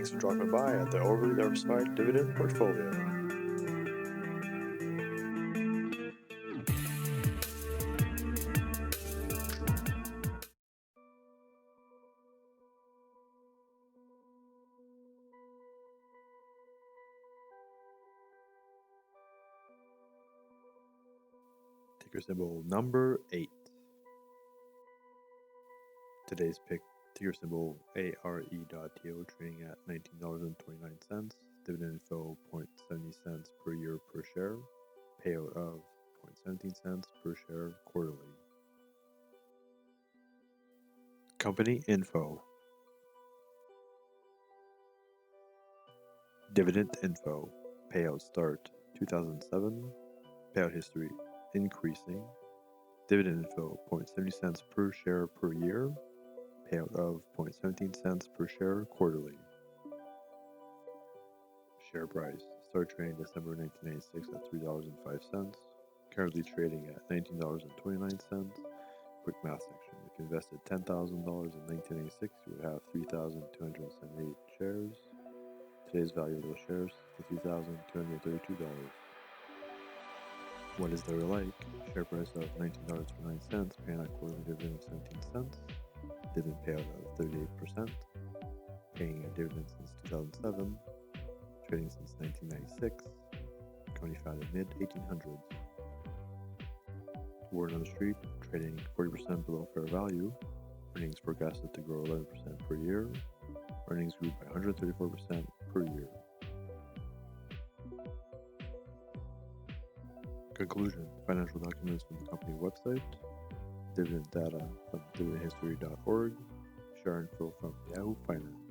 Thanks for dropping by at the Overly Diversified Dividend Portfolio. Ticker symbol number 8. Today's pick, ticker symbol f.i.r.e. trading at $19.29. Dividend info 0.70 cents per year per share. Payout of 0.17 cents per share quarterly. Company info. Dividend info. Payout start 2007. Payout history increasing. Dividend info 0.70 cents per share per year. Payout of 0.17 cents per share quarterly. Share price started trading December 1996 at $3.05. Currently trading at $19.29. Quick math section. If you invested $10,000 in 1996, you would have 3,278 shares. Today's value of those shares is $3,232. What is there like? Share price of $19.29, paying out quarterly dividend of 17 cents. Dividend payout of 38%. Paying a dividend since 2007. Trading since 1996. Company founded mid-1800s. Word on the street, trading 40% below fair value. Earnings forecasted to grow 11% per year. Earnings grew by 134% per year. Conclusion: financial documents from the company website, dividend data from dividendhistory.org, share info from Yahoo Finance.